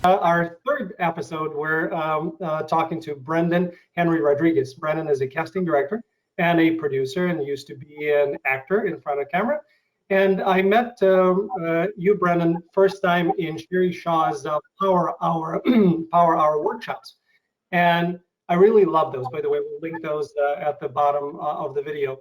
Our third episode, we're talking to Brendan Henry Rodriguez. Brendan is a casting director and a producer and used to be an actor in front of camera. And I met you, Brendan, first time in Sherry Shaw's Power Hour Power Hour workshops. And I really love those. By the way, we'll link those at the bottom of the video.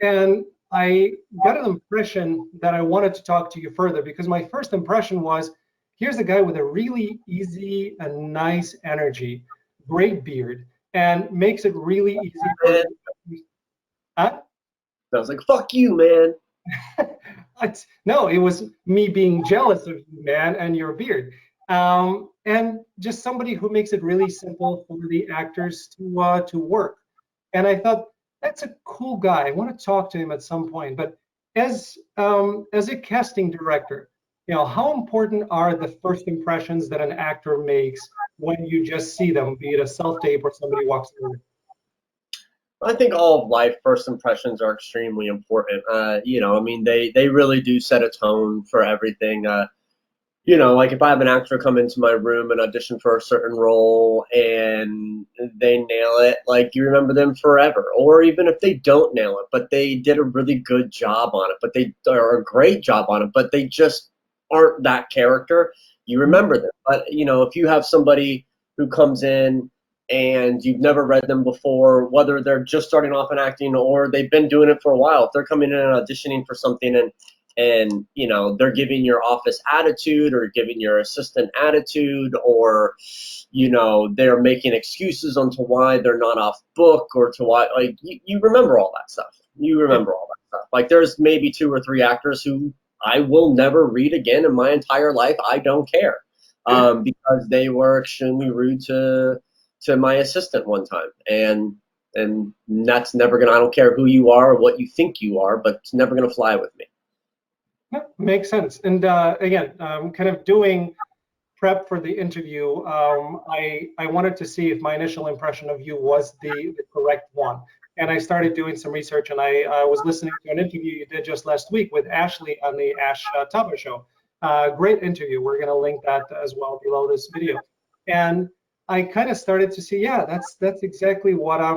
And I got an impression that I wanted to talk to you further because my first impression was, here's a guy with a really easy and nice energy, great beard, and makes it really easy for. Huh? I was like, fuck you, man. No, it was me being jealous of you, man, and your beard. And just somebody who makes it really simple for the actors to work. And I thought that's a cool guy. I want to talk to him at some point. But as a casting director, how important are the first impressions that an actor makes when you just see them, be it a self-tape or somebody walks in? I think all of life, first impressions are extremely important. I mean, they really do set a tone for everything. Like if I have an actor come into my room and audition for a certain role and they nail it, like you remember them forever. Or even if they don't nail it, but they did a really good job on it, but they are a great job on it, but they just aren't that character, you remember them. But, if you have somebody who comes in and you've never read them before, whether they're just starting off in acting or they've been doing it for a while, if they're coming in and auditioning for something and they're giving your office attitude or giving your assistant attitude, or they're making excuses onto why they're not off book or to why, like, you remember all that stuff. Like there's maybe 2 or 3 actors who I will never read again in my entire life. I don't care, because they were extremely rude to my assistant one time, and that's never gonna, I don't care who you are or what you think you are, but it's never gonna fly with me. Yeah, makes sense. And again, kind of doing prep for the interview, I wanted to see if my initial impression of you was the correct one. And I started doing some research, and I was listening to an interview you did just last week with Ashley on the Ash Tubber Show. Great interview. We're going to link that as well below this video. And I kind of started to see, yeah, that's exactly what I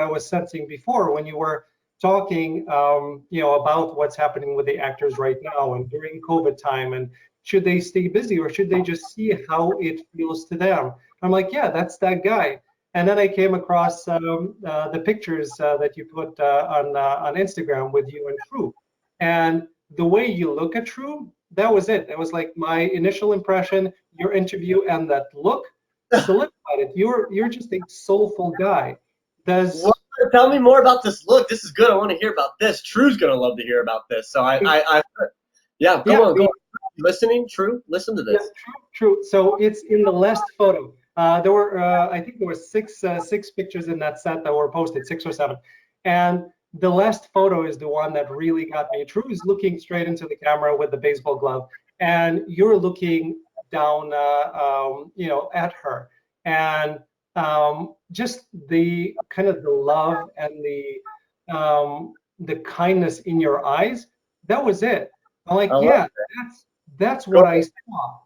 was sensing before when you were talking, about what's happening with the actors right now and during COVID time, and should they stay busy or should they just see how it feels to them? I'm like, yeah, that's that guy. And then I came across the pictures that you put on Instagram with you and True, and the way you look at True, that was it. That was like my initial impression. Your interview and that look solidified it. You're just a soulful guy. Does What? Tell me more about this look. This is good. I want to hear about this. True's gonna love to hear about this. So yeah, yeah, go on. Listening, True. Listen to yeah, this. true. So it's in the last photo. There were, I think there were six pictures in that set that were posted, 6 or 7. And the last photo is the one that really got me. True is looking straight into the camera with the baseball glove, and you're looking down, at her. And just the kind of the love and the kindness in your eyes, that was it. I'm like, I love yeah, it. that's Go what I saw.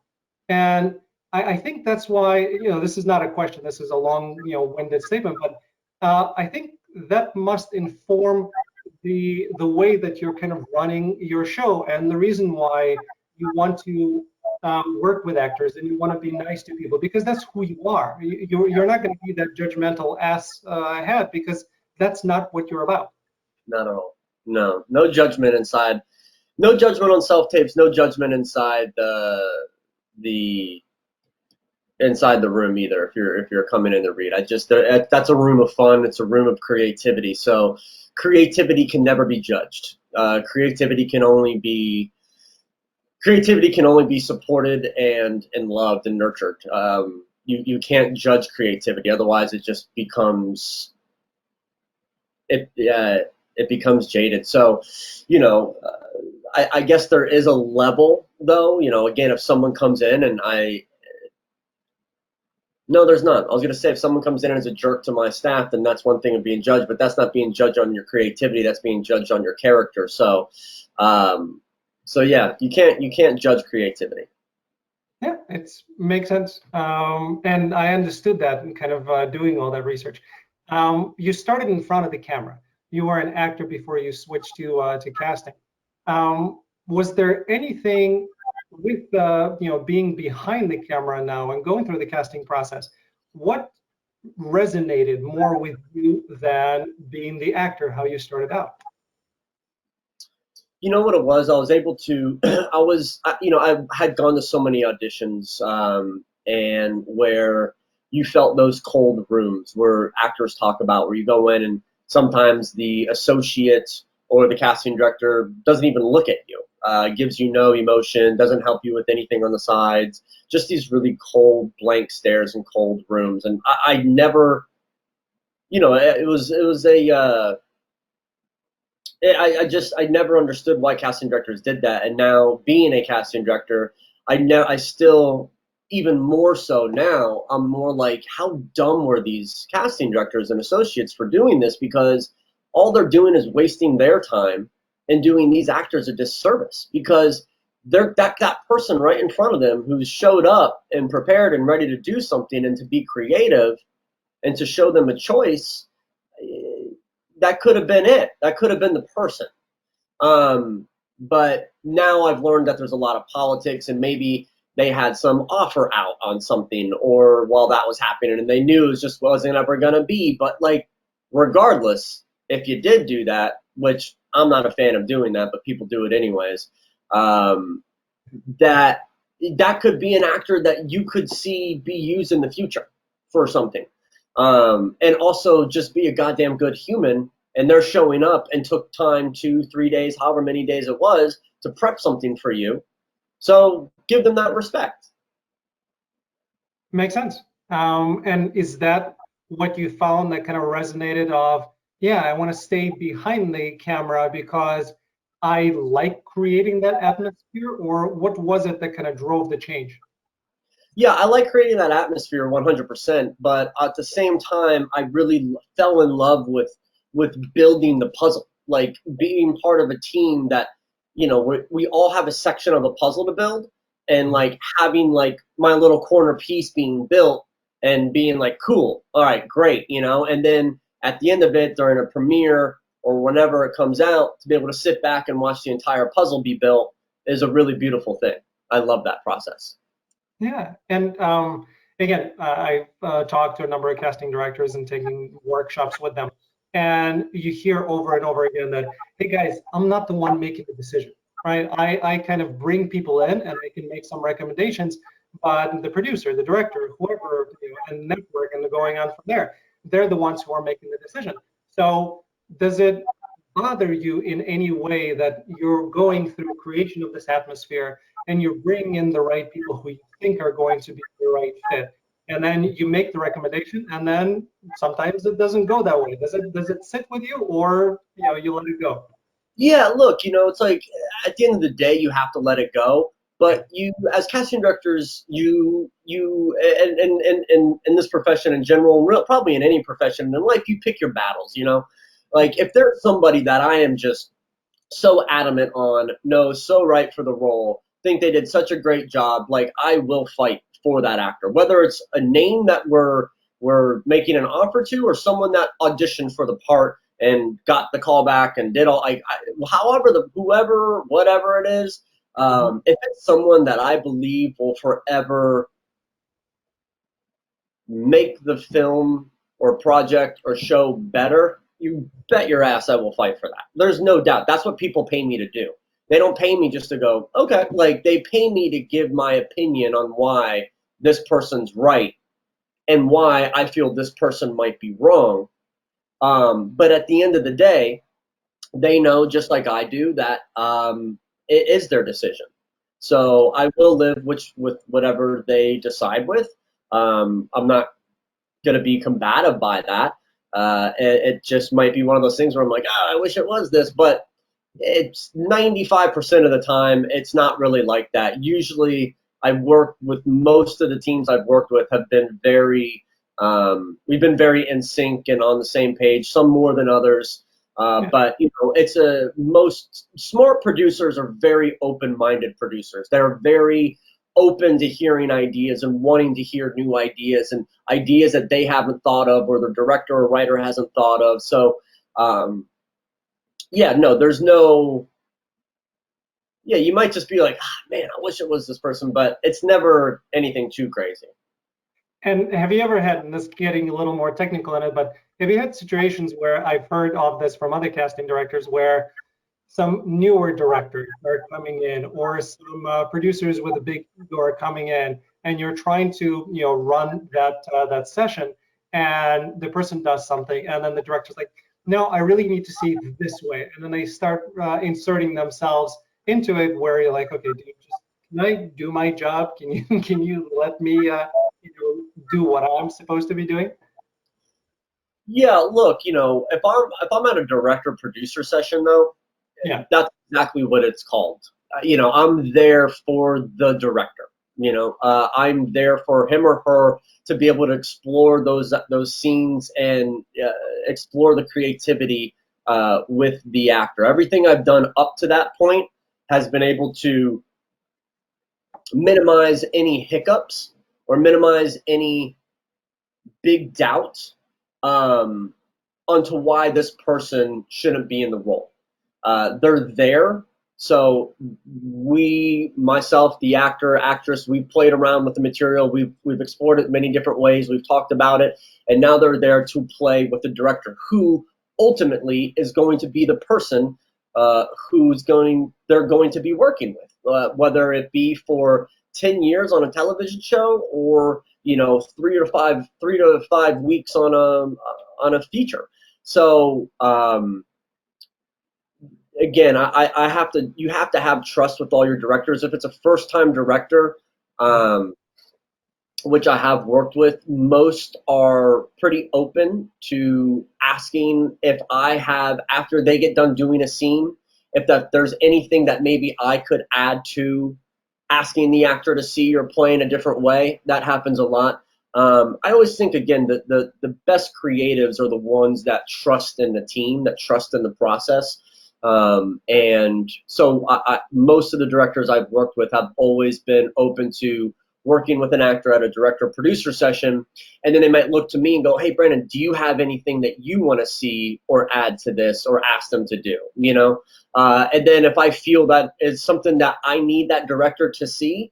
And I think that's why, this is not a question, this is a long, winded statement, but I think that must inform the way that you're kind of running your show and the reason why you want to work with actors and you want to be nice to people because that's who you are. You're not going to be that judgmental ass head because that's not what you're about. Not at all. No judgment inside. No judgment on self tapes. No judgment inside the inside the room either. If you're coming in to read, that's a room of fun. It's a room of creativity. So creativity can never be judged. Creativity can only be supported and loved and nurtured. You can't judge creativity, otherwise it just becomes it becomes jaded. So, I guess there is a level though. Again, if someone comes in and no, there's not. I was gonna say if someone comes in and is a jerk to my staff, then that's one thing of being judged, but that's not being judged on your creativity. That's being judged on your character. So, yeah, you can't judge creativity. Yeah, it makes sense. And I understood that and kind of doing all that research. You started in front of the camera. You were an actor before you switched to casting. Was there anything with being behind the camera now and going through the casting process? What resonated more with you than being the actor, how you started out? You know what it was? I was able to, I had gone to so many auditions, and where you felt those cold rooms where actors talk about, where you go in and sometimes the associate or the casting director doesn't even look at you, gives you no emotion, doesn't help you with anything on the sides, just these really cold, blank stares and cold rooms. And I never, it was I never understood why casting directors did that, and now being a casting director, I still, even more so now, I'm more like, how dumb were these casting directors and associates for doing this? Because all they're doing is wasting their time and doing these actors a disservice, because they're that person right in front of them who's showed up and prepared and ready to do something and to be creative and to show them a choice. That could have been it. That could have been the person. But now I've learned that there's a lot of politics, and maybe they had some offer out on something, or while that was happening, and they knew it just wasn't ever going to be. But like, regardless, if you did do that, which I'm not a fan of doing that, but people do it anyways, um, that that could be an actor that you could see be used in the future for something. And also just be a goddamn good human, and they're showing up and took time, 2 3 days, however many days it was, to prep something for you. So give them that respect. Makes sense. And is that what you found that kind of resonated of, yeah, I want to stay behind the camera because I like creating that atmosphere, or what was it that kind of drove the change? Yeah, I like creating that atmosphere 100%, but at the same time, I really fell in love with building the puzzle, like being part of a team that, we all have a section of a puzzle to build, and like having like my little corner piece being built and being like, cool, all right, great, and then at the end of it, during a premiere or whenever it comes out, to be able to sit back and watch the entire puzzle be built is a really beautiful thing. I love that process. Yeah, and again, I've talked to a number of casting directors and taking workshops with them, and you hear over and over again that, hey guys, I'm not the one making the decision, right? I kind of bring people in and I can make some recommendations, but the producer, the director, whoever, and network, and going on from there, they're the ones who are making the decision. So does it bother you in any way that you're going through creation of this atmosphere and you're bringing in the right people who you think are going to be the right fit, and then you make the recommendation, and then sometimes it doesn't go that way? Does it sit with you, or you let it go? Yeah, look, it's like at the end of the day, you have to let it go. But you, as casting directors, and in this profession in general, and probably in any profession in life, you pick your battles. Like if there's somebody that I am just so adamant on, no, so right for the role, think they did such a great job, like I will fight for that actor, whether it's a name that we're making an offer to, or someone that auditioned for the part and got the call back and did all, however, whoever, whatever it is, if it's someone that I believe will forever make the film or project or show better, you bet your ass I will fight for that. There's no doubt. That's what people pay me to do. They don't pay me just to go, okay, like they pay me to give my opinion on why this person's right and why I feel this person might be wrong. But at the end of the day, they know, just like I do, that it is their decision. So I will live with whatever they decide with. I'm not going to be combative by that. It just might be one of those things where I'm like, oh, I wish it was this, but it's 95% of the time, it's not really like that. Usually, I work with most of the teams I've worked with have been we've been very in sync and on the same page, some more than others. But most smart producers are very open-minded producers. They're very open to hearing ideas and wanting to hear new ideas and ideas that they haven't thought of or the director or writer hasn't thought of. So yeah, no, there's no, yeah, you might just be like, ah, man, I wish it was this person, but it's never anything too crazy. And have you ever had, and this getting a little more technical in it, but have you had situations where I've heard of this from other casting directors where some newer directors are coming in, or some producers with a big ego are coming in, and you're trying to, run that session, and the person does something, and then the director's like, no, I really need to see it this way, and then they start inserting themselves into it, where you're like, okay, dude, can I do my job? Can you can you let me do what I'm supposed to be doing? Yeah, look, if I'm at a director producer session though, Yeah. that's exactly what it's called. I'm there for the director. I'm there for him or her to be able to explore those scenes and explore the creativity with the actor. Everything I've done up to that point has been able to minimize any hiccups or minimize any big doubt um, onto why this person shouldn't be in the role. They're there. So myself, the actor, actress, we've played around with the material. We've explored it many different ways. We've talked about it, and now they're there to play with the director, who ultimately is going to be the person they're going to be working with, whether it be for 10 years on a television show or 3 to 5 weeks on a feature. So again, you have to have trust with all your directors. If it's a first time director, which I have worked with, most are pretty open to asking if I have, after they get done doing a scene, if there's anything that maybe I could add to asking the actor to see or play in a different way. That happens a lot. I always think, again, that the best creatives are the ones that trust in the team, that trust in the process. And so most of the directors I've worked with have always been open to working with an actor at a director-producer session, and then they might look to me and go, hey, Brandon, do you have anything that you want to see or add to this or ask them to do, And then if I feel that is something that I need that director to see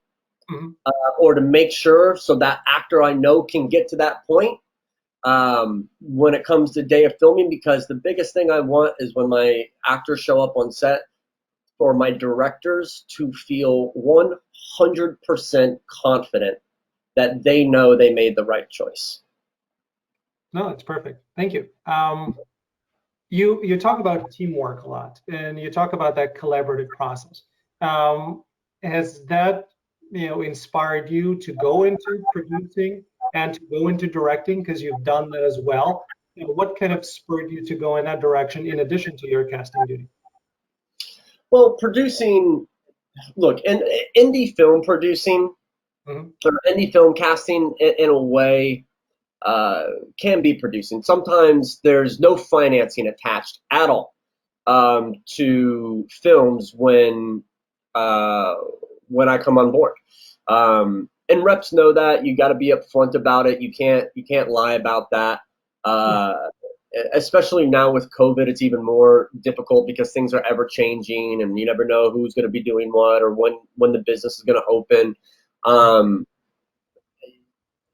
or to make sure so that actor I know can get to that point when it comes to day of filming, because the biggest thing I want is when my actors show up on set, for my directors to feel 100% confident that they know they made the right choice. No, it's perfect. Thank you. You talk about teamwork a lot, and you talk about that collaborative process. Has that inspired you to go into producing and to go into directing, because you've done that as well? What kind of spurred you to go in that direction in addition to your casting duty? Well, producing, look, in indie film producing or indie film casting in a way can be producing. Sometimes there's no financing attached at all to films when I come on board. And reps know that. You got to be upfront about it. You can't lie about that. Especially now with COVID, it's even more difficult because things are ever changing, and you never know who's going to be doing what or when the business is going to open.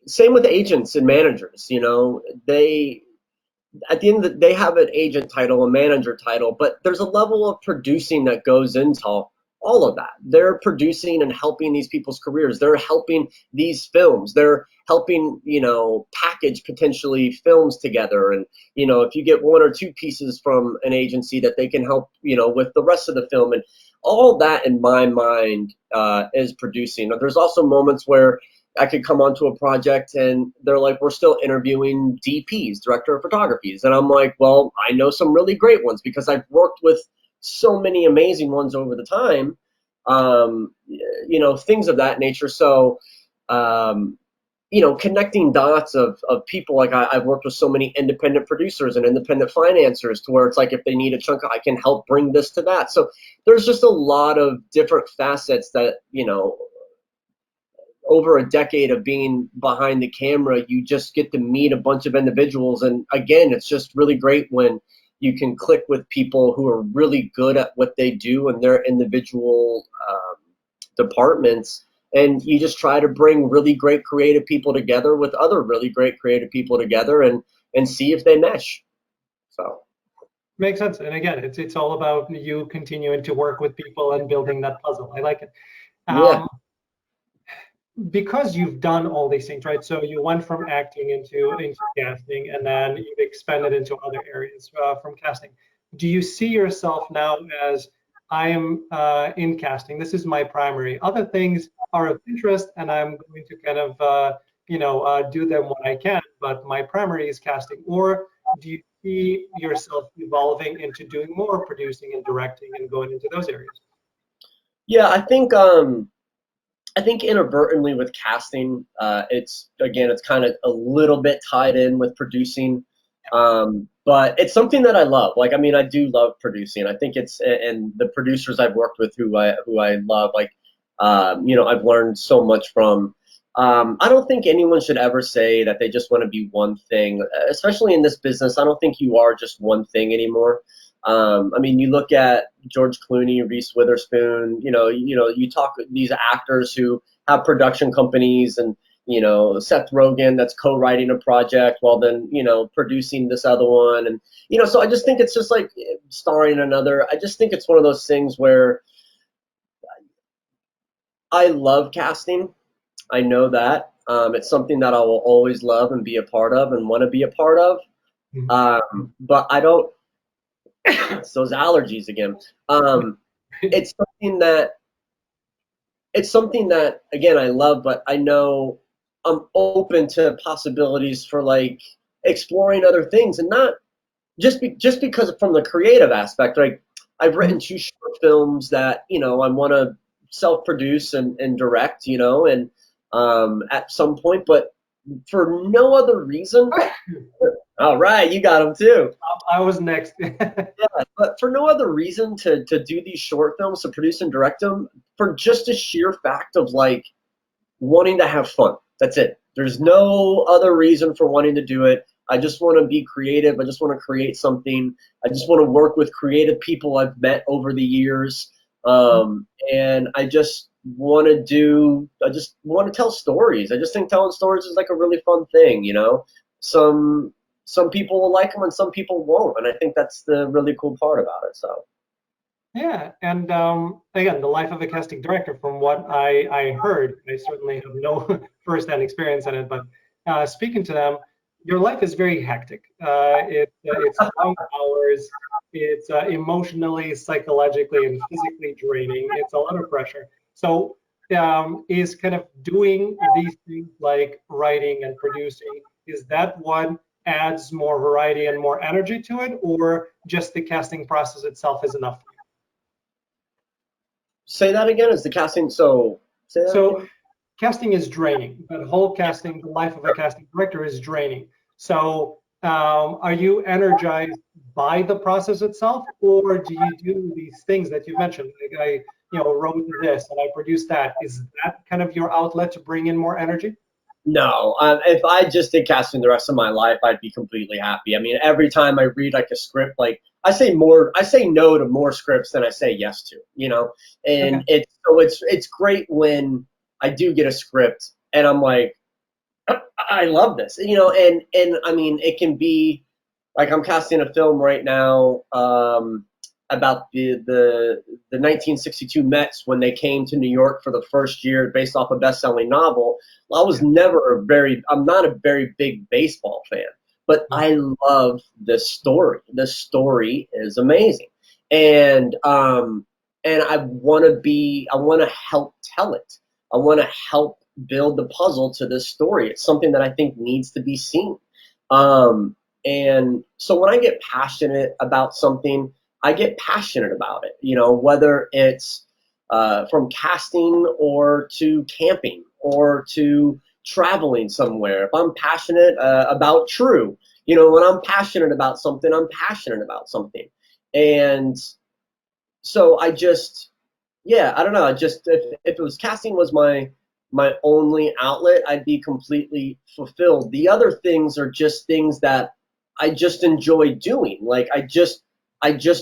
Same with agents and managers. They at the end of they have an agent title, a manager title, but there's a level of producing that goes into all of that. They're producing and helping these people's careers. They're helping these films. They're helping, package potentially films together. And, if you get one or two pieces from an agency that they can help, with the rest of the film, and all that in my mind is producing. There's also moments where I could come onto a project and they're like, we're still interviewing DPs, director of photographies. And I'm like, well, I know some really great ones because I've worked with so many amazing ones over the time, things of that nature. So, connecting dots of people, like I've worked with so many independent producers and independent financiers to where it's like, if they need a chunk, I can help bring this to that. So there's just a lot of different facets that, over a decade of being behind the camera, you just get to meet a bunch of individuals. And again, it's just really great when you can click with people who are really good at what they do in their individual departments. And you just try to bring really great creative people together with other really great creative people together, and see if they mesh. So. Makes sense. And again, it's all about you continuing to work with people and building that puzzle. I like it. Yeah. Because you've done all these things, right? So you went from acting into casting, and then you've expanded into other areas from casting. Do you see yourself now as I am in casting? This is my primary. Other things are of interest, and I'm going to kind of do them when I can. But my primary is casting. Or do you see yourself evolving into doing more producing and directing and going into those areas? Yeah, I think inadvertently with casting, it's kind of a little bit tied in with producing, but it's something that I love. Like, I mean, I do love producing. I think and the producers I've worked with who I love, like, I've learned so much from. I don't think anyone should ever say that they just want to be one thing, especially in this business. I don't think you are just one thing anymore. I mean, you look at George Clooney, Reese Witherspoon. You talk these actors who have production companies, and Seth Rogen that's co-writing a project while then producing this other one, and so I just think it's just like starring another. I just think it's one of those things where I love casting. I know that it's something that I will always love and be a part of and want to be a part of. But I don't. It's those allergies again. It's something that again I love, but I know I'm open to possibilities for like exploring other things, and not just because from the creative aspect. Like, I've written 2 short films that I want to self-produce and direct, and at some point, but for no other reason. All right, you got them too. I was next. Yeah, but for no other reason to do these short films, to produce and direct them, for just a sheer fact of like wanting to have fun. That's it. There's no other reason for wanting to do it. I just want to be creative. I just want to create something. I just want to work with creative people I've met over the years. And I just want to tell stories. I just think telling stories is like a really fun thing, Some people will like them and some people won't, and I think that's the really cool part about it. So. Yeah, and again, the life of a casting director, from what I heard, I certainly have no firsthand experience in it, but speaking to them, your life is very hectic. It's long hours, it's emotionally, psychologically, and physically draining. It's a lot of pressure. So is kind of doing these things like writing and producing, is that what adds more variety and more energy to it, or just the casting process itself is enough? Say that again. Is the casting so? Say that So again. casting is draining. The whole casting, the life of a casting director is draining. So are you energized by the process itself, or do you do these things that you mentioned? Like I, wrote this and I produced that. Is that kind of your outlet to bring in more energy? No, if I just did casting the rest of my life, I'd be completely happy. I mean, every time I read like a script, like I say no to more scripts than I say yes to, and Okay. it's great when I do get a script and I'm like, I love this, and I mean, it can be like I'm casting a film right now about the 1962 Mets when they came to New York for the first year, based off a best-selling novel. I'm not a very big baseball fan, but I love the story. The story is amazing, and I want to help tell it. I want to help build the puzzle to this story. It's something that I think needs to be seen. And so when I get passionate about something, I get passionate about it, whether it's from casting or to camping or to traveling somewhere. If I'm passionate about True, when I'm passionate about something, I'm passionate about something. And so I just, yeah, I don't know. If it was casting was my only outlet, I'd be completely fulfilled. The other things are just things that I just enjoy doing. Like I just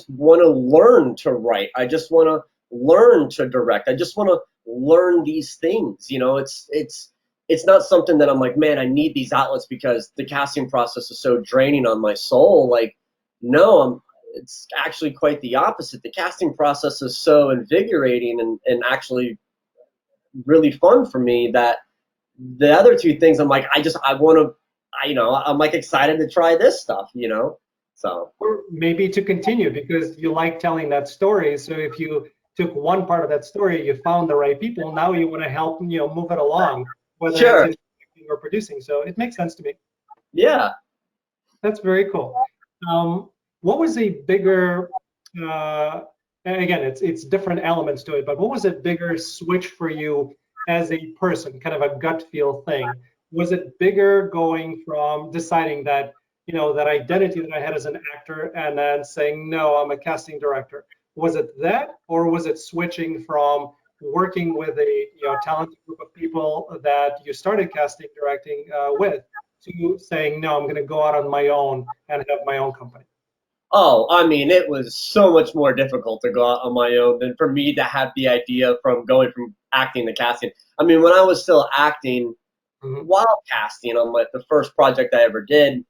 want to learn to write. I just want to learn to direct. I just want to learn these things. You know, it's not something that I'm like, man, I need these outlets because the casting process is so draining on my soul. Like, no, it's actually quite the opposite. The casting process is so invigorating and actually really fun for me that the other two things I'm like, I want to, I'm like excited to try this stuff, you know? So, Or maybe to continue because you like telling that story. So if you took one part of that story, you found the right people, now you want to help, move it along, whether it's sure. in directing or producing. So it makes sense to me. Yeah. That's very cool. What was a bigger, and again, it's different elements to it, but what was a bigger switch for you as a person, kind of a gut feel thing? Was it bigger going from deciding that, that identity that I had as an actor and then saying, no, I'm a casting director? Was it that, or was it switching from working with a, talented group of people that you started casting directing with? To saying, no, I'm going to go out on my own and have my own company? Oh, I mean, it was so much more difficult to go out on my own than for me to have the idea from going from acting to casting. I mean, when I was still acting Hmm. while casting on the first project I ever did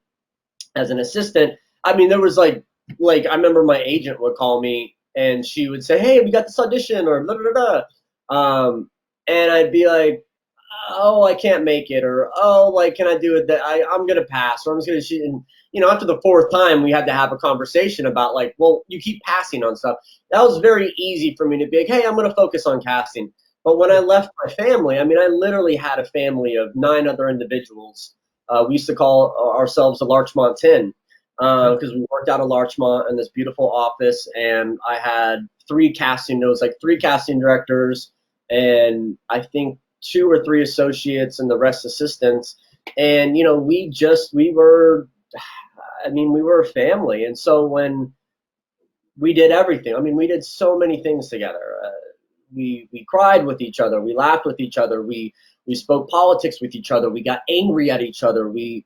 as an assistant, I mean, there was like I remember my agent would call me and she would say, "Hey, we got this audition," or da da da. And I'd be like, "Oh, I can't make it," or "Oh, like, can I do it? That I'm gonna pass," or "I'm just gonna shoot." And after the fourth time, we had to have a conversation about like, well, you keep passing on stuff. That was very easy for me to be like, "Hey, I'm gonna focus on casting." But when I left my family, I mean, I literally had a family of 9 other individuals. We used to call ourselves the Larchmont 10 because we worked out of Larchmont in this beautiful office, and I had three casting directors, and I think 2 or 3 associates and the rest assistants. And we were a family. And so when we did everything, I mean, we did so many things together. We cried with each other, we laughed with each other, we spoke politics with each other, we got angry at each other, we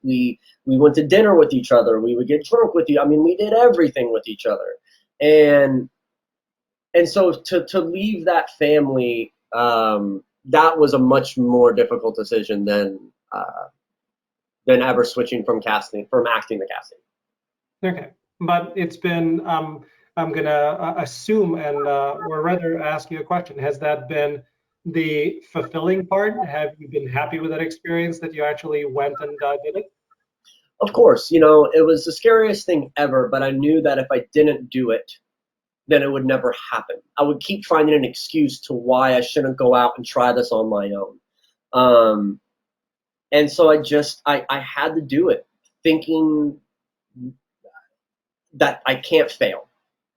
went to dinner with each other, we would get drunk with you. I mean, we did everything with each other. And so to leave that family, that was a much more difficult decision than ever switching from acting to casting. Okay, but it's been, I'm gonna assume and or rather ask you a question. Has that been the fulfilling part? Have you been happy with that experience that you actually went and did it? Of course, it was the scariest thing ever, but I knew that if I didn't do it, then it would never happen. I would keep finding an excuse to why I shouldn't go out and try this on my own. Um, and so I had to do it, thinking that I can't fail,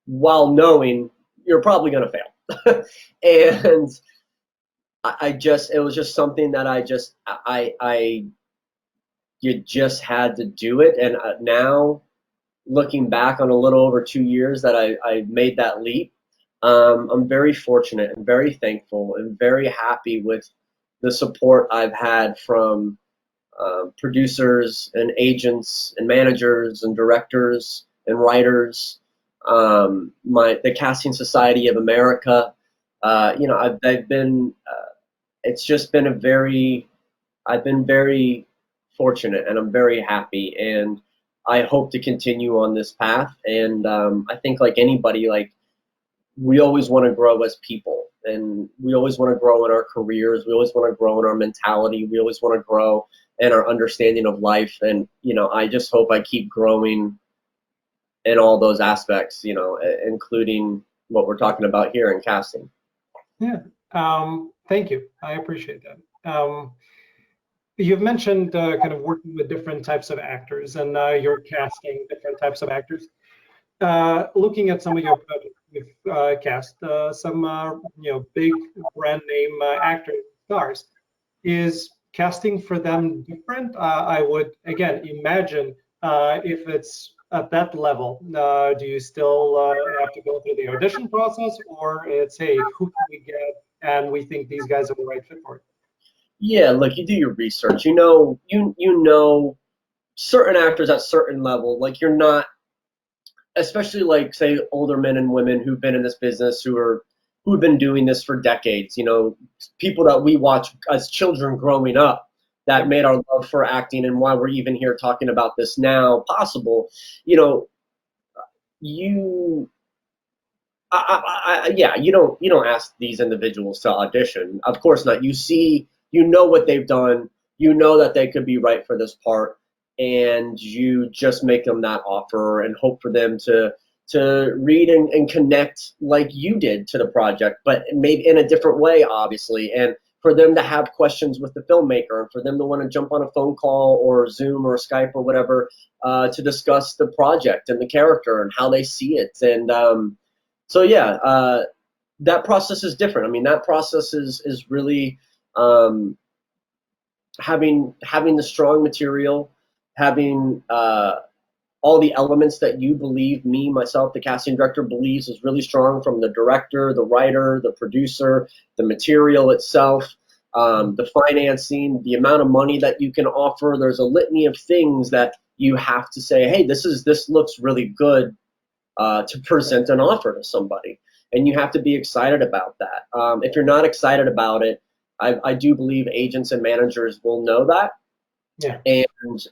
while knowing you're probably going to fail. And it was just something that you just had to do it. And now, looking back on a little over 2 years that I made that leap, I'm very fortunate and very thankful and very happy with the support I've had from producers and agents and managers and directors and writers, the Casting Society of America. I've been. It's just been I've been very fortunate, and I'm very happy, and I hope to continue on this path. And I think, like anybody, like we always want to grow as people, and we always want to grow in our careers. We always want to grow in our mentality. We always want to grow in our understanding of life. And I just hope I keep growing in all those aspects. Including what we're talking about here in casting. Yeah. Thank you. I appreciate that. You've mentioned kind of working with different types of actors, and you're casting different types of actors. Looking at some of your projects, you've cast some big brand name actors, stars. Is casting for them different? I would again imagine if it's at that level, do you still have to go through the audition process, or it's hey, who can we get, and we think these guys are the right fit for it? Yeah, look, you do your research. You know certain actors at certain level. Like you're not, especially like say older men and women who've been in this business who've been doing this for decades. People that we watch as children growing up that made our love for acting and why we're even here talking about this now possible. You know, you yeah, you don't ask these individuals to audition. Of course not. You know what they've done. You know that they could be right for this part, and you just make them that offer and hope for them to read and connect like you did to the project, but maybe in a different way, obviously, and for them to have questions with the filmmaker, and for them to want to jump on a phone call or Zoom or Skype or whatever to discuss the project and the character and how they see it. And so yeah, that process is different. I mean, that process is really um, having the strong material, having all the elements that you believe, me, myself, the casting director believes is really strong, from the director, the writer, the producer, the material itself, the financing, the amount of money that you can offer. There's a litany of things that you have to say, hey, this looks really good to present an offer to somebody. And you have to be excited about that. If you're not excited about it, I do believe agents and managers will know that. Yeah. And,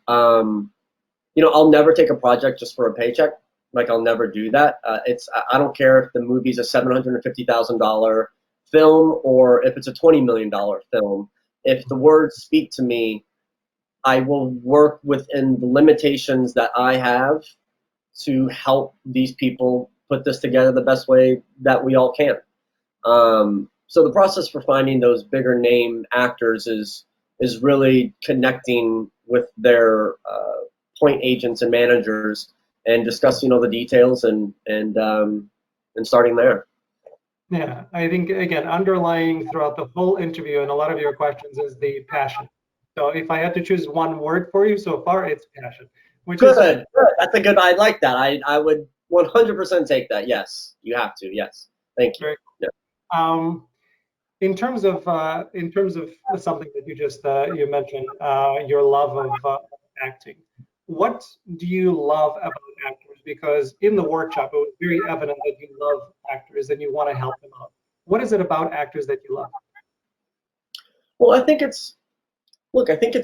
I'll never take a project just for a paycheck. Like, I'll never do that. I don't care if the movie's a $750,000 film or if it's a $20 million film. If the words speak to me, I will work within the limitations that I have to help these people put this together the best way that we all can. So the process for finding those bigger name actors is really connecting with their point agents and managers and discussing all the details and starting there. Yeah, I think again, underlying throughout the whole interview and a lot of your questions is the passion. So if I had to choose one word for you so far, it's passion, which is Good. That's a good. I like that. I would 100% take that. Yes, you have to. Yes, thank you. very Yeah. um, in terms of something that you just you mentioned, your love of acting. What do you love about actors? Because in the workshop, it was very evident that you love actors and you want to help them out. What is it about actors that you love? Well, I think it's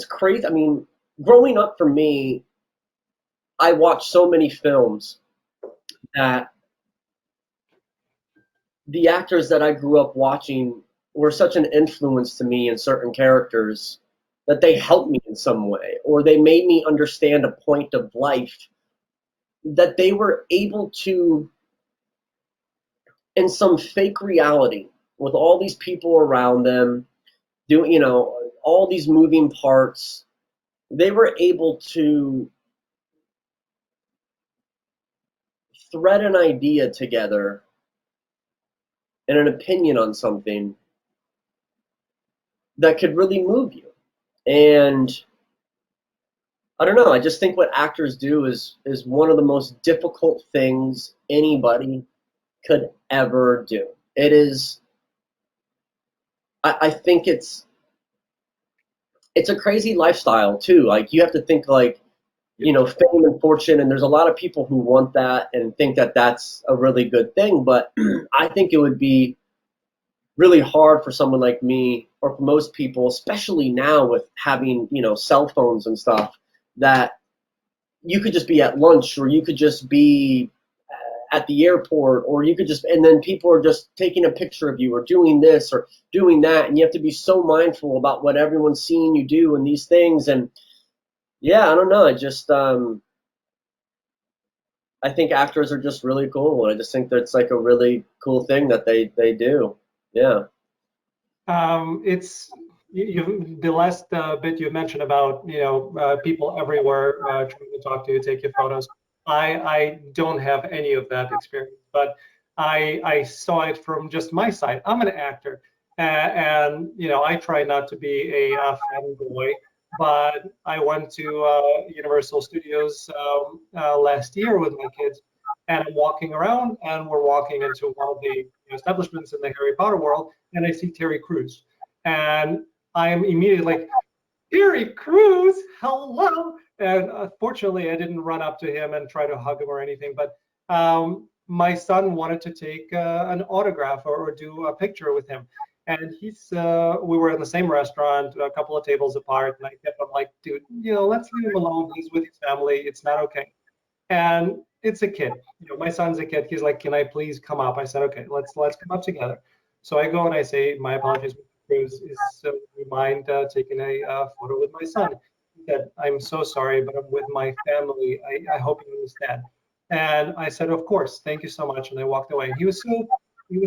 crazy. I mean, growing up for me, I watched so many films that the actors that I grew up watching were such an influence to me in certain characters that they helped me in some way, or they made me understand a point of life that they were able to, in some fake reality, with all these people around them, doing, all these moving parts, they were able to thread an idea together and an opinion on something that could really move you. And I don't know, I just think what actors do is one of the most difficult things anybody could ever do. It is, I think it's a crazy lifestyle too. Like, you have to think like, fame and fortune, and there's a lot of people who want that and think that that's a really good thing, but I think it would be really hard for someone like me, or for most people, especially now with having, cell phones and stuff, that you could just be at lunch, or you could just be at the airport, or you could just, and then people are just taking a picture of you or doing this or doing that, and you have to be so mindful about what everyone's seeing you do and these things. And yeah, I don't know, I think actors are just really cool, and I just think that's like a really cool thing that they do. Yeah. It's the last bit you mentioned about people everywhere trying to talk to you, take your photos. I don't have any of that experience, but I saw it from just my side. I'm an actor, and I try not to be a fanboy, but I went to Universal Studios last year with my kids, and I'm walking around, and we're walking into one of the establishments in the Harry Potter world, and I see Terry Crews. And I am immediately like, Terry Crews, hello. And fortunately, I didn't run up to him and try to hug him or anything. But my son wanted to take an autograph or do a picture with him. And we were in the same restaurant, a couple of tables apart. And I kept him like, dude, let's leave him alone. He's with his family. It's not okay. And it's a kid. My son's a kid. He's like, can I please come up? I said, okay, let's come up together. So I go and I say, my apologies, Mr. Cruz, would you mind taking a photo with my son? He said, I'm so sorry, but I'm with my family. I hope you understand. And I said, of course, thank you so much. And I walked away. And he was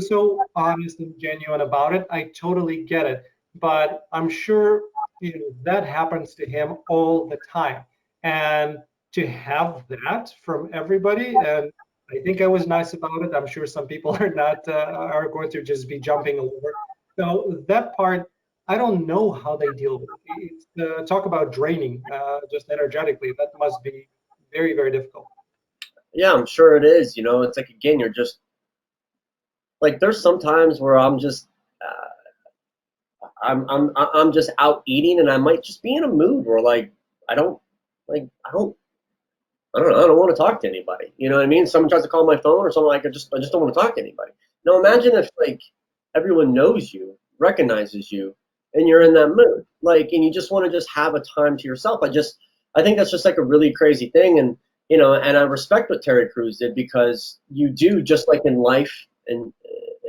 so honest and genuine about it. I totally get it. But I'm sure that happens to him all the time. And to have that from everybody, and I think I was nice about it. I'm sure some people are not are going to just be jumping over. So that part, I don't know how they deal with it. Talk about draining, just energetically. That must be very, very difficult. Yeah, I'm sure it is. It's like, again, you're just like, there's some times where I'm just out eating, and I might just be in a mood where like I don't like I don't know, I don't want to talk to anybody. You know what I mean? Someone tries to call my phone or something, like I just don't want to talk to anybody. Now imagine if like everyone knows you, recognizes you, and you're in that mood. Like, and you just want to just have a time to yourself. I think that's just like a really crazy thing. And and I respect what Terry Crews did, because you do, just like in life and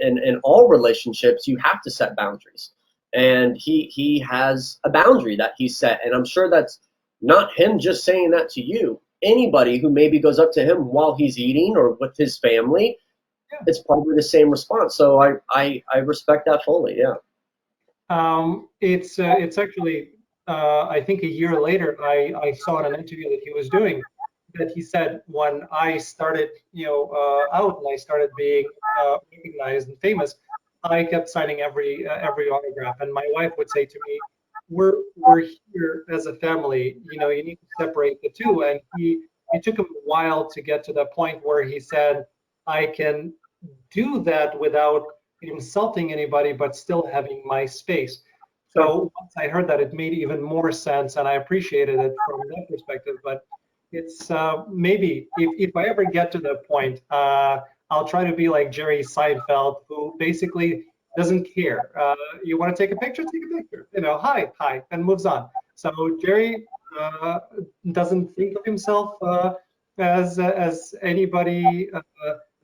in all relationships, you have to set boundaries. And he has a boundary that he set. And I'm sure that's not him just saying that to you. Anybody who maybe goes up to him while he's eating or with his family, Yeah. it's probably the same response. So I respect that fully. Yeah. It's actually I think a year later I saw in an interview that he was doing that he said, when I started out and I started being recognized and famous, I kept signing every autograph, and my wife would say to me, we're here as a family, you need to separate the two. And it took him a while to get to the point where he said, I can do that without insulting anybody, but still having my space. So once I heard that, it made even more sense, and I appreciated it from that perspective. But it's maybe if I ever get to that point, I'll try to be like Jerry Seinfeld, who basically doesn't care. You want to take a picture? Take a picture. Hi, and moves on. So Jerry doesn't think of himself as anybody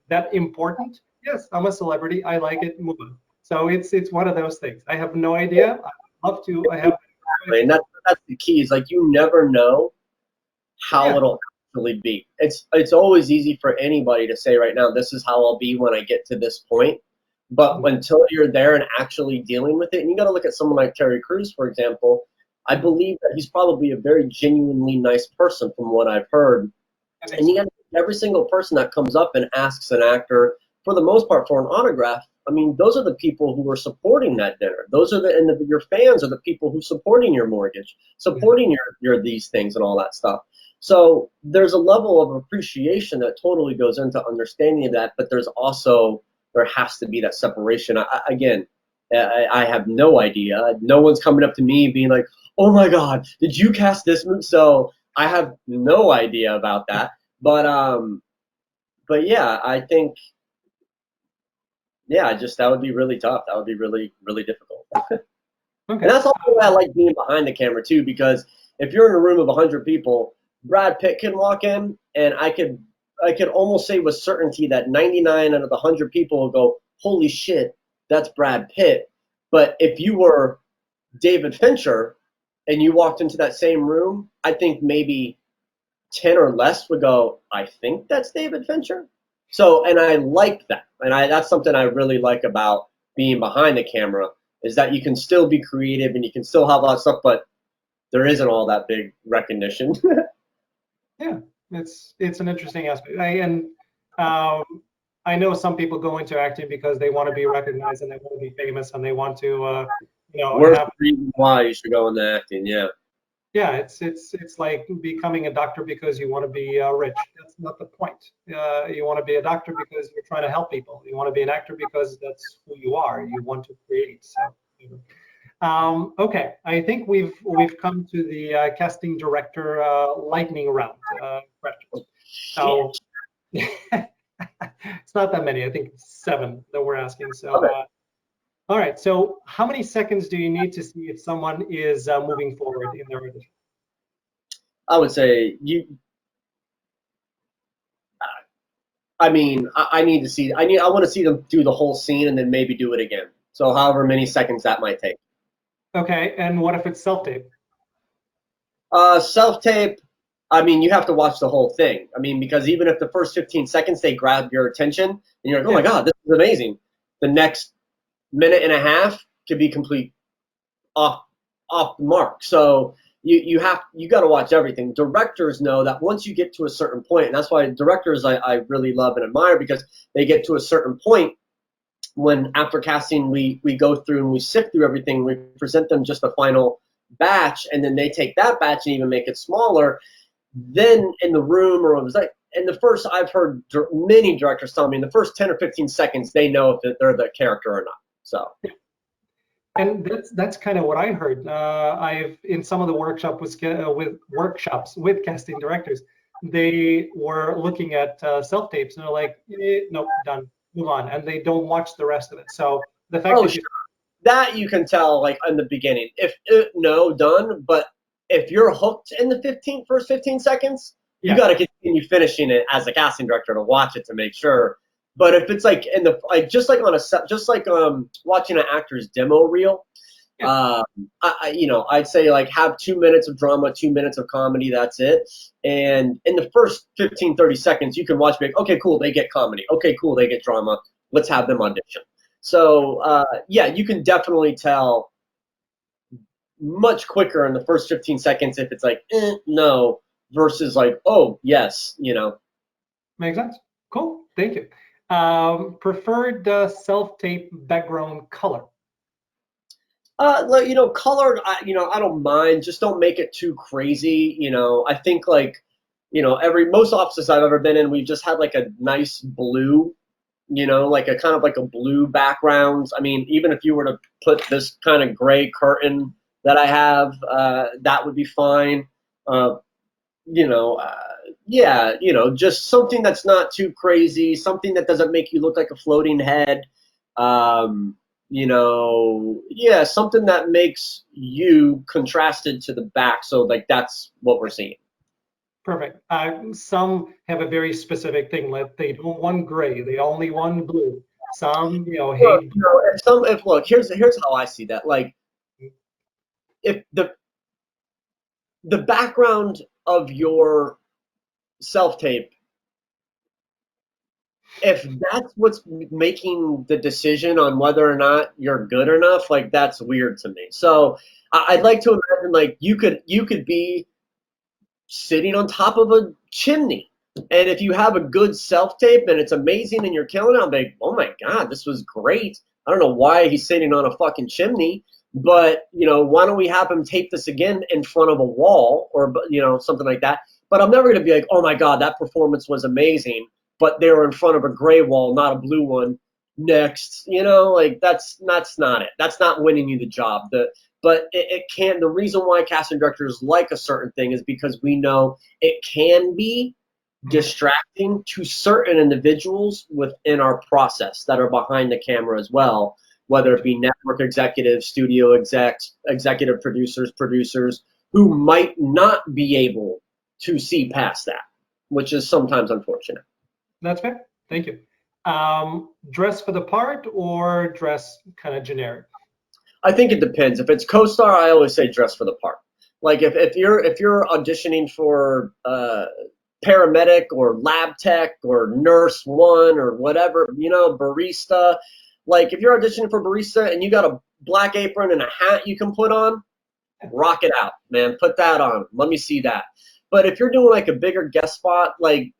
that important. Yes, I'm a celebrity. I like it. Move on. So it's one of those things. I have no idea. I love to. I have. And that's the key. Is like, you never know how Yeah. it'll actually be. It's always easy for anybody to say right now, this is how I'll be when I get to this point. But until you're there and actually dealing with it, and you got to look at someone like Terry Crews, for example. I believe that he's probably a very genuinely nice person from what I've heard. And yet, every single person that comes up and asks an actor, for the most part, for an autograph, I mean, those are the people who are supporting that dinner. Those are your fans are the people who are supporting your mortgage, supporting your these things and all that stuff. So there's a level of appreciation that totally goes into understanding that, but there has to be that separation. I have no idea. No one's coming up to me being like, "Oh my God, did you cast this movie?" So I have no idea about that. But yeah, I think, yeah, just that would be really tough. That would be really, really difficult. Okay. And that's also why I like being behind the camera too, because if you're in a room of 100 people, Brad Pitt can walk in, and I could almost say with certainty that 99 out of the 100 people will go, "Holy shit, that's Brad Pitt." But if you were David Fincher and you walked into that same room, I think maybe 10 or less would go, "I think that's David Fincher." So, and I like that. And that's something I really like about being behind the camera, is that you can still be creative and you can still have a lot of stuff, but there isn't all that big recognition. Yeah, it's an interesting aspect. Um, I know some people go into acting because they want to be recognized and they want to be famous and they want to, Where's have. the reason why you should go into acting? Yeah. Yeah, it's like becoming a doctor because you want to be rich. That's not the point. You want to be a doctor because you're trying to help people. You want to be an actor because that's who you are. You want to create. So. Okay, I think we've come to the casting director lightning round questions. Shit. So it's not that many. I think it's 7 that we're asking. So Okay. all right. So how many seconds do you need to see if someone is moving forward in their audition? I would say you. I mean, I need to see. I want to see them do the whole scene and then maybe do it again. So however many seconds that might take. Okay, and what if it's self-tape? Self tape. I mean, you have to watch the whole thing. I mean, because even if the first 15 seconds they grab your attention and you're like, oh my Yeah. god, this is amazing. The next minute and a half could be complete off off the mark. So you got to watch everything. Directors know that once you get to a certain point, and that's why directors I really love and admire because they get to a certain point when after casting we go through and we sift through everything, we present them just the final batch, and then they take that batch and even make it smaller. Then in the room, or it was like in the first, I've heard many directors tell me in the first 10 or 15 seconds they know if they're the character or not. So And that's kind of what I heard. I've in some of the with workshops with casting directors, they were looking at self tapes and they're like, nope, done, move on, and they don't watch the rest of it. So the fact oh, that you that you can tell like in the beginning. If no done, but if you're hooked in the first 15 seconds, you yeah got to continue finishing it as a casting director to watch it to make sure. But if it's like in the like just like on a set, just like watching an actor's demo reel, yeah I'd say like have 2 minutes of drama, 2 minutes of comedy. That's it. And in the first 15, 30 seconds, you can watch me. Okay, cool, they get comedy. Okay, cool, they get drama. Let's have them audition. So yeah, you can definitely tell much quicker in the first 15 seconds if it's like no versus like oh yes, makes sense. Cool, thank you. Preferred self tape background color. like, colored. I don't mind. Just don't make it too crazy. I think like every most offices I've ever been in, we've just had like a nice blue. Like a kind of like a blue background. I mean, even if you were to put this kind of gray curtain that I have, that would be fine. Uh, yeah, just something that's not too crazy, something that doesn't make you look like a floating head. Yeah, something that makes you contrasted to the back. So like that's what we're seeing. Perfect. Some have a very specific thing, like they don't want gray, they only want blue. Some, Look, hate. if look, here's how I see that. Like if the background of your self tape, if that's what's making the decision on whether or not you're good enough, like that's weird to me. So I'd like to imagine like you could be sitting on top of a chimney. And if you have a good self tape and it's amazing and you're killing it, I'm like, oh my God, this was great. I don't know why he's sitting on a fucking chimney, but why don't we have him tape this again in front of a wall or something like that. But I'm never gonna be like, oh my God, that performance was amazing, but they were in front of a gray wall, not a blue one. Next, like that's not it. That's not winning you the job. But it can. The reason why casting directors like a certain thing is because we know it can be distracting to certain individuals within our process that are behind the camera as well, whether it be network executives, studio execs, executive producers who might not be able to see past that, which is sometimes unfortunate. That's fair. Thank you. Dress for the part or dress kind of generic? I think it depends. If it's co-star, I always say dress for the part. Like if you're auditioning for paramedic or lab tech or nurse one or whatever, barista. Like if you're auditioning for barista and you got a black apron and a hat you can put on, rock it out, man. Put that on. Let me see that. But if you're doing like a bigger guest spot, like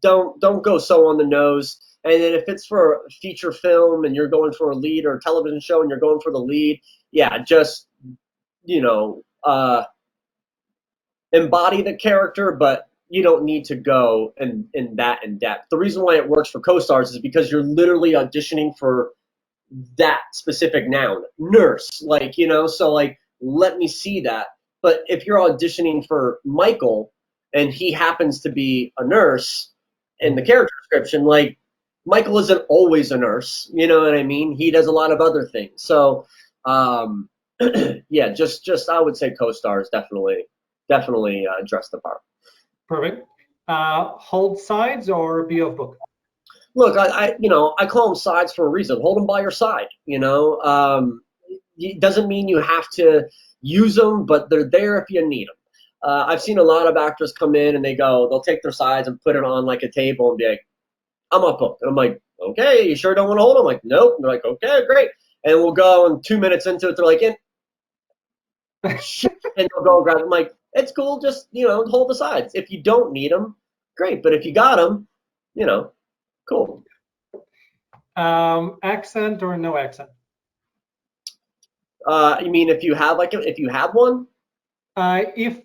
don't go so on the nose. And then if it's for a feature film and you're going for a lead or a television show and you're going for the lead, yeah, just you know, uh, embody the character, but you don't need to go in that in depth. The reason why it works for co-stars is because you're literally auditioning for that specific noun, nurse, like, you know, so like, let me see that. But if you're auditioning for Michael and he happens to be a nurse in the character description, like, Michael isn't always a nurse, you know what I mean? He does a lot of other things. So, yeah, just I would say co-stars definitely dress the part. Perfect. Hold sides or be off book? Look, I call them sides for a reason. Hold them by your side. It doesn't mean you have to use them, but they're there if you need them. I've seen a lot of actors come in and they'll take their sides and put it on like a table and be like, I'm up booked. And I'm like, okay, you sure don't want to hold them? I'm like, nope. And they're like, okay, great. And we'll go, and 2 minutes into it, they're like, and they'll go grab them. I'm like, it's cool, just, hold the sides. If you don't need them, great. But if you got them, cool. Accent or no accent? You mean if you have if you have one? If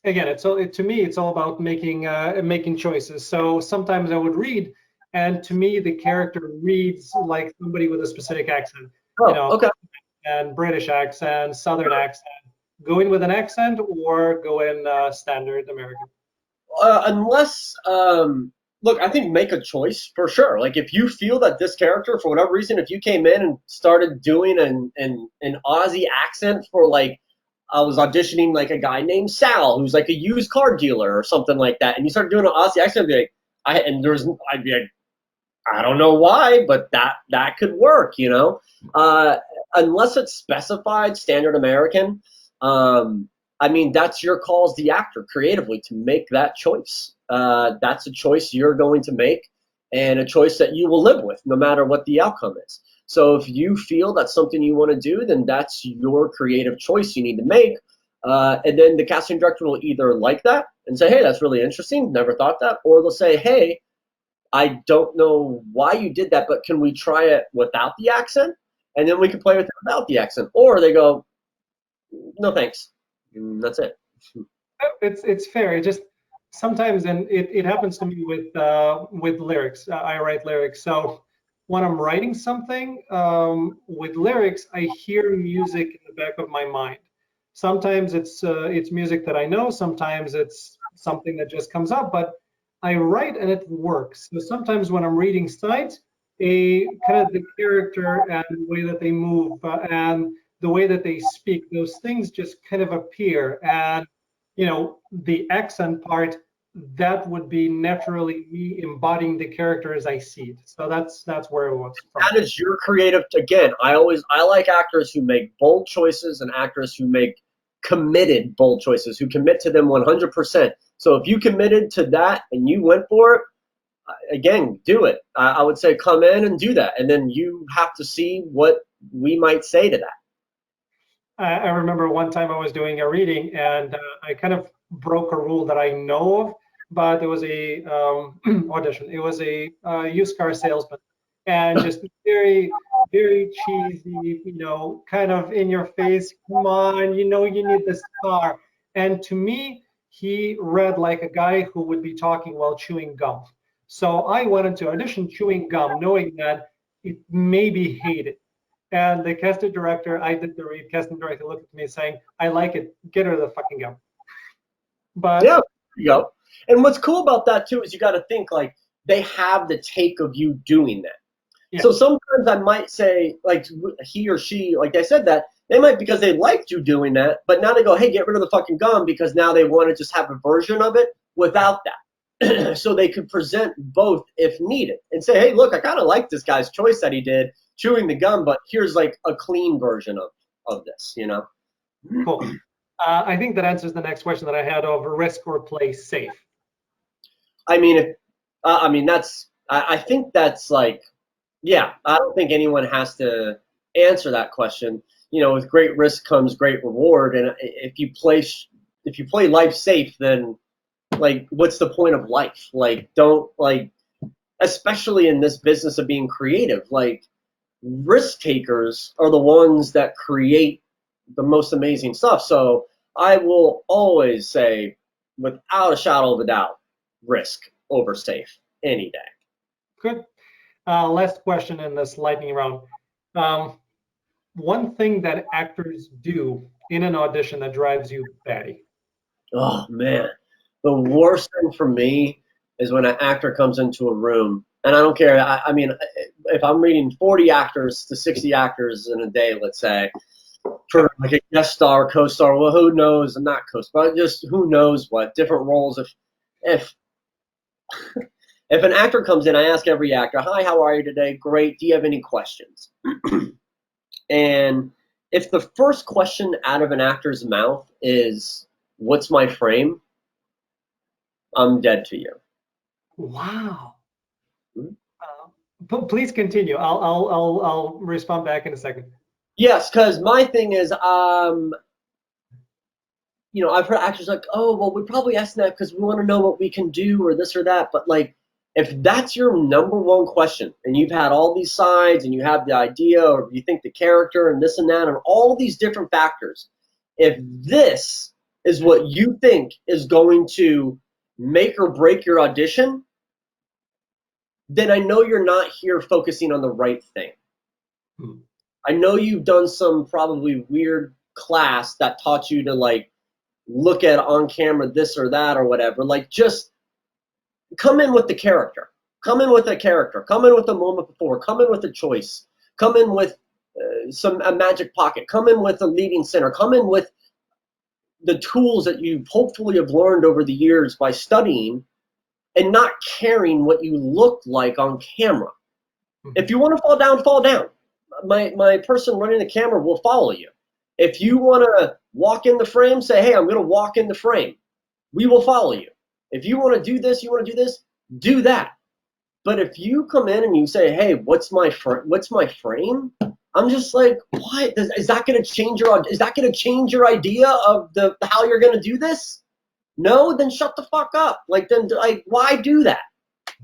again, to me, it's all about making choices. So sometimes I would read, and to me, the character reads like somebody with a specific accent. Oh, okay. And British accent, Southern accent. Go in with an accent or go in standard American. Unless, look, I think make a choice for sure. Like if you feel that this character, for whatever reason, if you came in and started doing an Aussie accent for like, I was auditioning like a guy named Sal, who's like a used car dealer or something like that, and you start doing an Aussie accent, I'd be like, I don't know why, but that could work, unless it's specified standard American. I mean, that's your call as the actor creatively to make that choice. That's a choice you're going to make and a choice that you will live with no matter what the outcome is. So if you feel that's something you want to do, then that's your creative choice you need to make. And then the casting director will either like that and say, hey, that's really interesting, never thought that, or they'll say, hey, I don't know why you did that, but can we try it without the accent? And then we can play with it without the accent. Or they go, no thanks. And that's it. It's fair. It just sometimes, and it happens to me with lyrics. I write lyrics, so when I'm writing something with lyrics, I hear music in the back of my mind. Sometimes it's music that I know. Sometimes it's something that just comes up, but I write and it works. So sometimes when I'm reading sides, a kind of the character and the way that they move and the way that they speak, those things just kind of appear. And the accent part, that would be naturally me embodying the character as I see it. So that's where it was from. That is your creative. Again, I like actors who make bold choices and actors who make committed bold choices, who commit to them 100%. So if you committed to that and you went for it, again, do it. I would say come in and do that, and then you have to see what we might say to that. I remember one time I was doing a reading and I kind of broke a rule that I know of, but it was a audition. It was a used car salesman, and just very, very cheesy, kind of in your face. Come on, you need this car. And to me, he read like a guy who would be talking while chewing gum. So I went into audition chewing gum, knowing that it may be hated. And the casting director, I did the read, casting director looked at me saying, I like it, get her the fucking gum. But yeah, there you go. And what's cool about that too is you got to think like they have the take of you doing that. Yeah. So sometimes I might say like he or she, like they said that, they might because they liked you doing that, but now they go, hey, get rid of the fucking gum because now they want to just have a version of it without that. So they could present both if needed and say, hey, look, I kind of like this guy's choice that he did chewing the gum, but here's like a clean version of this, Cool. I think that answers the next question that I had of risk or play safe. I mean, I think that's like, yeah, I don't think anyone has to answer that question. With great risk comes great reward, and if you play life safe, then like, what's the point of life? Like, don't like, especially in this business of being creative, like risk takers are the ones that create the most amazing stuff. So I will always say, without a shadow of a doubt, risk over safe any day. Good. Last question in this lightning round. Um, one thing that actors do in an audition that drives you batty. Oh man, the worst thing for me is when an actor comes into a room, and I don't care. I mean, if I'm reading 40 actors to 60 actors in a day, let's say, for like a guest star, co-star, well, who knows? Not co-star, just who knows what different roles. If if an actor comes in, I ask every actor, "Hi, how are you today? Great. Do you have any questions?" And if the first question out of an actor's mouth is, "What's my frame?" I'm dead to you. Wow. Hmm? Please continue. I'll respond back in a second. Yes, because my thing is, I've heard actors like, oh, well, we probably ask that because we want to know what we can do or this or that. But like, if that's your number one question, and you've had all these sides, and you have the idea, or you think the character, and this and that, and all these different factors, if this is what you think is going to make or break your audition, then I know you're not here focusing on the right thing. Hmm. I know you've done some probably weird class that taught you to like look at on camera this or that or whatever. Like, just come in with the character. Come in with a character. Come in with a moment before. Come in with a choice. Come in with a magic pocket. Come in with a leading center. Come in with the tools that you hopefully have learned over the years by studying, and not caring what you look like on camera. If you want to fall down, fall down. My person running the camera will follow you. If you want to walk in the frame, say, hey, I'm going to walk in the frame. We will follow you. If you want to do this, do that. But if you come in and you say, hey, what's my frame? I'm just like, what? Is that going to change your idea of the how you're going to do this? No, then shut the fuck up. Like, why do that?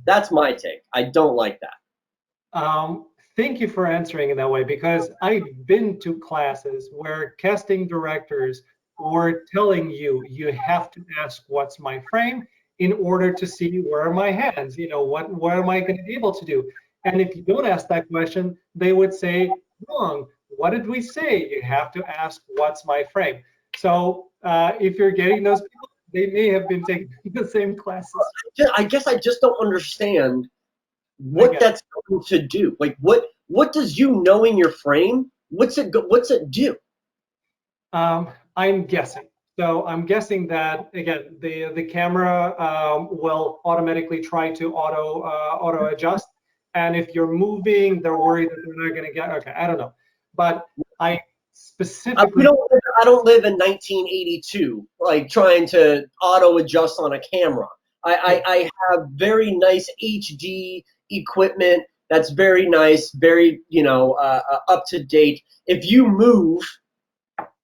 That's my take. I don't like that. Thank you for answering in that way, because I've been to classes where casting directors were telling you you have to ask what's my frame in order to see where are my hands, what am I going to be able to do? And if you don't ask that question, they would say, wrong. What did we say? You have to ask what's my frame. So if you're getting those people, they may have been taking the same classes. I guess I just don't understand I what get it. that's going to do. Like, what does you knowing your frame? What's it do? I'm guessing. So I'm guessing that again, the camera will automatically try to auto adjust, and if you're moving, they're worried that they're not going to get. Okay, I don't know, but I specifically. I don't live in 1982, like trying to auto adjust on a camera. I have very nice HD equipment that's very nice, very up to date. If you move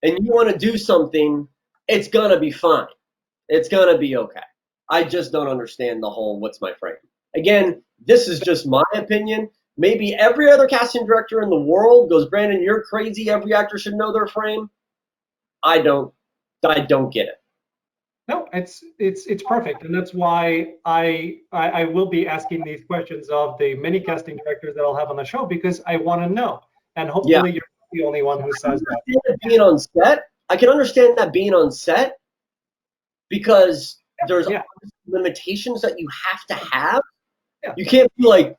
and you want to do something, it's gonna be fine. It's gonna be okay. I just don't understand the whole what's my frame. Again, this is just my opinion. Maybe every other casting director in the world goes, Brandon, you're crazy. Every actor should know their frame. I don't. I don't get it. No, it's perfect, and that's why I will be asking these questions of the many casting directors that I'll have on the show, because I want to know, and Yeah, hopefully you're the only one who says that. being on set. I can understand that being on set because there's Yeah, limitations that you have to have. yeah. You can't be like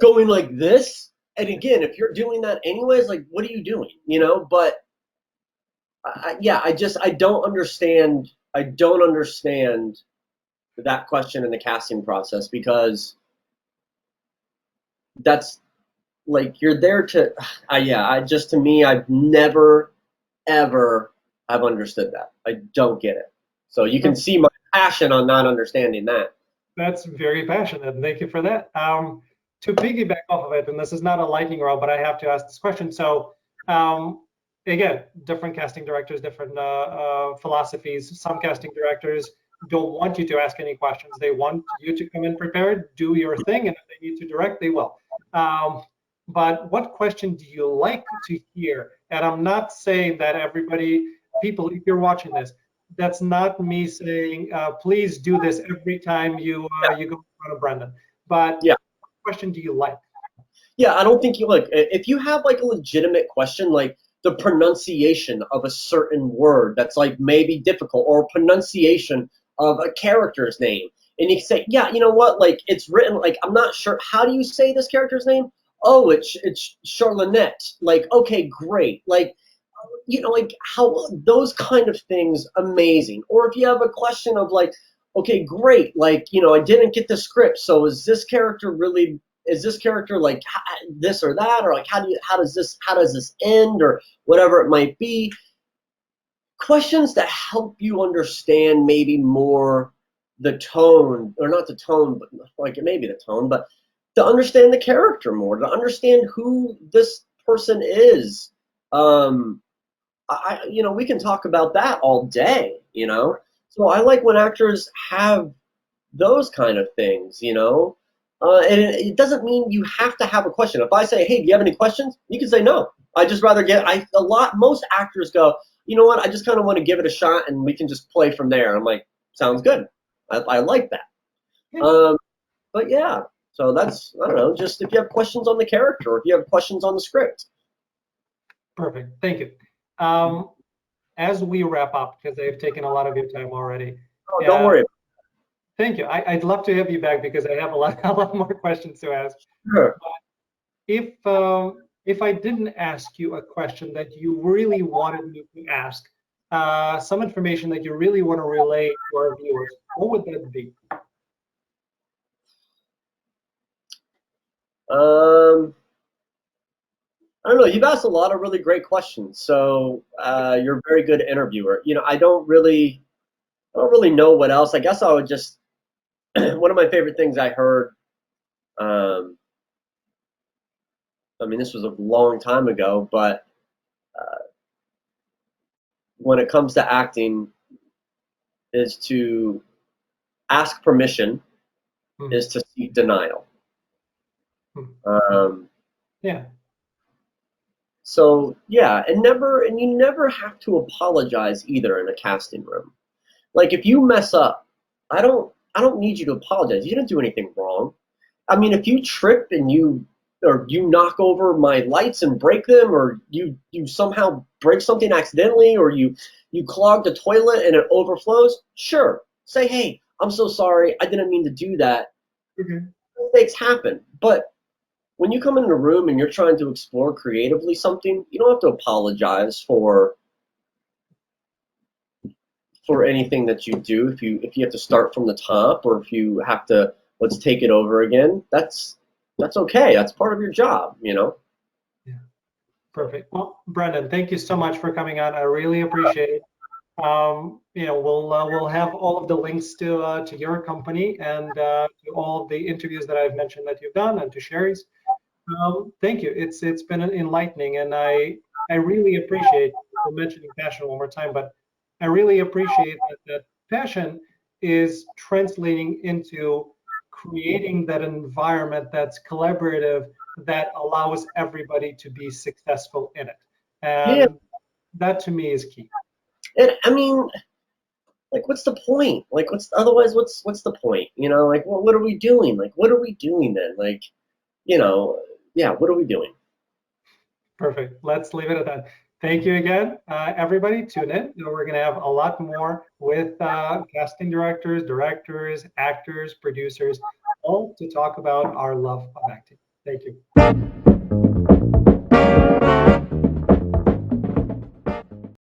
going like this. And again, if you're doing that anyways, like, what are you doing? But I don't understand. I don't understand that question in the casting process, because that's like you're there to. I just, to me, I've never ever have understood that. I don't get it. So you can see my passion on not understanding that. That's very passionate. Thank you for that. To piggyback off of it, and this is not a lightning round, but I have to ask this question. So, again, different casting directors, different philosophies. Some casting directors don't want you to ask any questions. They want you to come in prepared, do your thing, and if they need to direct, they will. But what question do you like to hear? And I'm not saying that people, if you're watching this, that's not me saying, please do this every time you go in front of Brendan. But Yeah. what question do you like? Yeah, I don't think you look. If you have like a legitimate question, like the pronunciation of a certain word that's like maybe difficult, or pronunciation of a character's name, and you can say, yeah, you know what, like it's written like I'm not sure. How do you say this character's name? Oh, it's Charlotte. Like, okay, great. Like, you know, like how those kind of things, amazing. Or if you have a question of like, okay, great, like, you know, I didn't get the script, so is this character like this or that, or like how does this end, or whatever it might be. Questions that help you understand maybe more the tone, or not the tone, but like maybe the tone, but to understand the character more, to understand who this person is. um you know, we can talk about that all day, you know. So I like when actors have those kind of things, you know. And it doesn't mean you have to have a question. If I say, "Hey, do you have any questions?" You can say no. I just rather get. Most actors go, "You know what? I just kind of want to give it a shot, and we can just play from there." I'm like, "Sounds good. I like that." But yeah, so that's, I don't know. Just if you have questions on the character, or if you have questions on the script. Perfect. Thank you. Um, as we wrap up, because I've taken a lot of your time already. Oh, don't worry. Thank you. I'd love to have you back because I have a lot, a lot more questions to ask. Sure. If I didn't ask you a question that you really wanted me to ask, some information that you really want to relay to our viewers, what would that be? I don't know. You've asked a lot of really great questions, so you're a very good interviewer. You know, I don't really know what else. I guess I would just one of my favorite things I heard. Um, I mean, this was a long time ago, but when it comes to acting, is to ask permission, Hmm. is to seek denial. Hmm. Um, Yeah. so yeah, and you never have to apologize either in a casting room. Like if you mess up, I don't need you to apologize. You didn't do anything wrong. I mean, if you trip and you knock over my lights and break them, or you somehow break something accidentally, or you clog the toilet and it overflows, sure. Say, "Hey, I'm so sorry. I didn't mean to do that." Okay. Mistakes happen. But when you come in a room and you're trying to explore creatively something, you don't have to apologize for anything that you do. If you have to start from the top, or if you have to, let's take it over again, that's okay. That's part of your job, you know. Yeah. Perfect. Well, Brendan, thank you so much for coming on. I really appreciate it. We'll have all of the links to your company and to all of the interviews that I've mentioned that you've done, and to Sherry's. Thank you. It's been enlightening, and I really appreciate you mentioning passion one more time, but I really appreciate that passion is translating into creating that environment that's collaborative, that allows everybody to be successful in it, Yeah, and that to me is key. and I mean, like, what's the point? Like, what's the point? You know, like, what are we doing? Like, what are we doing then? Like, you know, yeah, what are we doing? Perfect. Let's leave it at that. Thank you again, everybody. Tune in. We're going to have a lot more with casting directors, actors, producers, all to talk about our love of acting. Thank you.